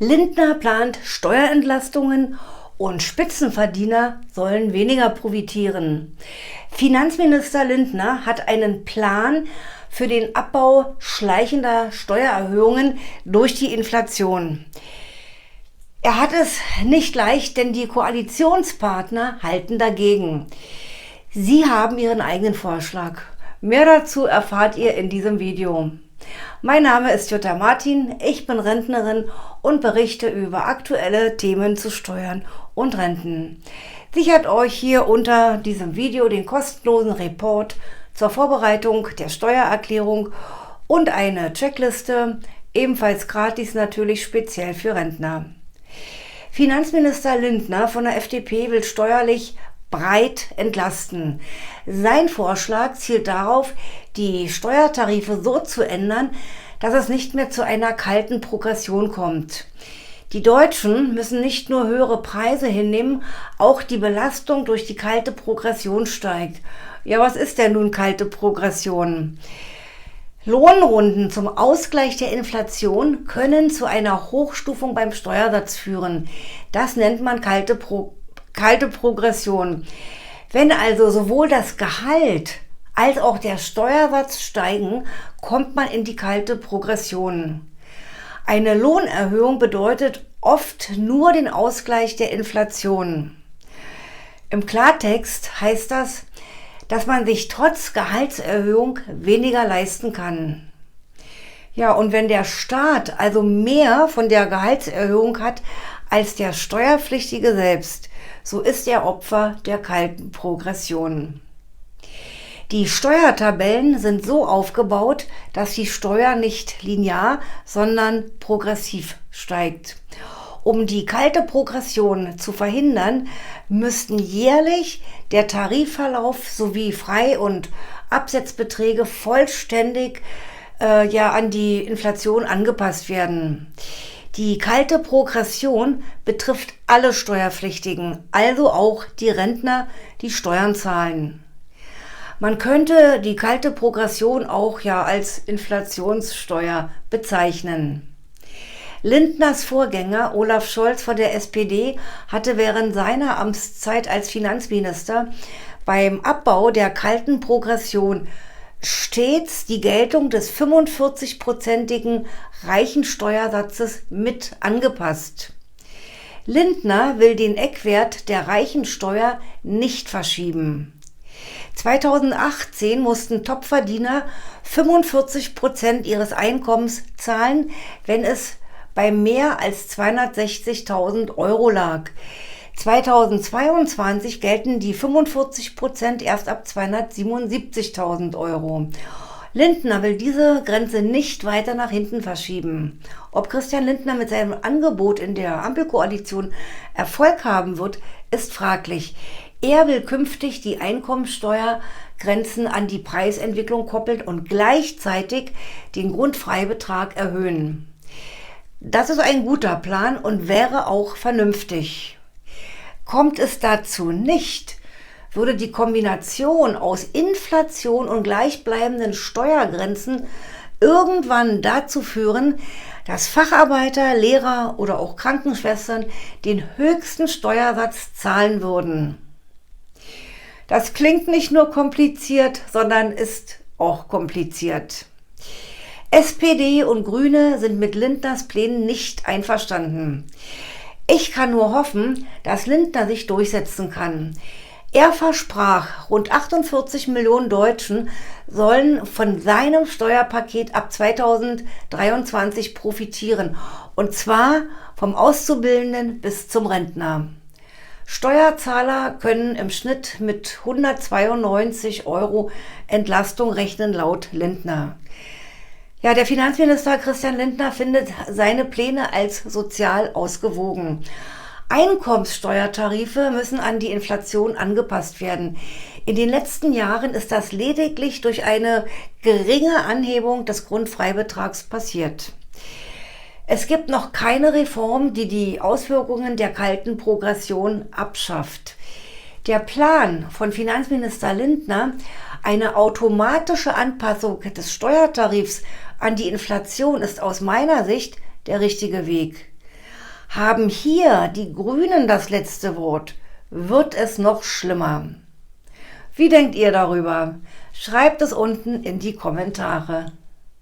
Lindner plant Steuerentlastungen und Spitzenverdiener sollen weniger profitieren. Finanzminister Lindner hat einen Plan für den Abbau schleichender Steuererhöhungen durch die Inflation. Er hat es nicht leicht, denn die Koalitionspartner halten dagegen. Sie haben ihren eigenen Vorschlag. Mehr dazu erfahrt ihr in diesem Video. Mein Name ist Jutta Martin, ich bin Rentnerin und berichte über aktuelle Themen zu Steuern und Renten. Sichert euch hier unter diesem Video den kostenlosen Report zur Vorbereitung der Steuererklärung und eine Checkliste, ebenfalls gratis natürlich speziell für Rentner. Finanzminister Lindner von der FDP will steuerlich breit entlasten. Sein Vorschlag zielt darauf, die Steuertarife so zu ändern, dass es nicht mehr zu einer kalten Progression kommt. Die Deutschen müssen nicht nur höhere Preise hinnehmen, auch die Belastung durch die kalte Progression steigt. Ja, was ist denn nun kalte Progression? Lohnrunden zum Ausgleich der Inflation können zu einer Hochstufung beim Steuersatz führen. Das nennt man kalte Progression. Wenn also sowohl das Gehalt als auch der Steuersatz steigen, kommt man in die kalte Progression. Eine Lohnerhöhung bedeutet oft nur den Ausgleich der Inflation. Im Klartext heißt das, dass man sich trotz Gehaltserhöhung weniger leisten kann. Ja, und wenn der Staat also mehr von der Gehaltserhöhung hat als der Steuerpflichtige selbst, so ist er Opfer der kalten Progression. Die Steuertabellen sind so aufgebaut, dass die Steuer nicht linear, sondern progressiv steigt. Um die kalte Progression zu verhindern, müssten jährlich der Tarifverlauf sowie Frei- und Absetzbeträge vollständig an die Inflation angepasst werden. Die kalte Progression betrifft alle Steuerpflichtigen, also auch die Rentner, die Steuern zahlen. Man könnte die kalte Progression auch als Inflationssteuer bezeichnen. Lindners Vorgänger Olaf Scholz von der SPD hatte während seiner Amtszeit als Finanzminister beim Abbau der kalten Progression stets die Geltung des 45-prozentigen Reichensteuersatzes mit angepasst. Lindner will den Eckwert der Reichensteuer nicht verschieben. 2018 mussten Topverdiener 45% ihres Einkommens zahlen, wenn es bei mehr als 260.000 Euro lag. 2022 gelten die 45% erst ab 277.000 Euro. Lindner will diese Grenze nicht weiter nach hinten verschieben. Ob Christian Lindner mit seinem Angebot in der Ampelkoalition Erfolg haben wird, ist fraglich. Er will künftig die Einkommensteuergrenzen an die Preisentwicklung koppeln und gleichzeitig den Grundfreibetrag erhöhen. Das ist ein guter Plan und wäre auch vernünftig. Kommt es dazu nicht, würde die Kombination aus Inflation und gleichbleibenden Steuergrenzen irgendwann dazu führen, dass Facharbeiter, Lehrer oder auch Krankenschwestern den höchsten Steuersatz zahlen würden. Das klingt nicht nur kompliziert, sondern ist auch kompliziert. SPD und Grüne sind mit Lindners Plänen nicht einverstanden. Ich kann nur hoffen, dass Lindner sich durchsetzen kann. Er versprach, rund 48 Millionen Deutschen sollen von seinem Steuerpaket ab 2023 profitieren, und zwar vom Auszubildenden bis zum Rentner. Steuerzahler können im Schnitt mit 192 Euro Entlastung rechnen, laut Lindner. Ja, der Finanzminister Christian Lindner findet seine Pläne als sozial ausgewogen. Einkommenssteuertarife müssen an die Inflation angepasst werden. In den letzten Jahren ist das lediglich durch eine geringe Anhebung des Grundfreibetrags passiert. Es gibt noch keine Reform, die die Auswirkungen der kalten Progression abschafft. Der Plan von Finanzminister Lindner, eine automatische Anpassung des Steuertarifs an die Inflation, ist aus meiner Sicht der richtige Weg. Haben hier die Grünen das letzte Wort, wird es noch schlimmer. Wie denkt ihr darüber? Schreibt es unten in die Kommentare.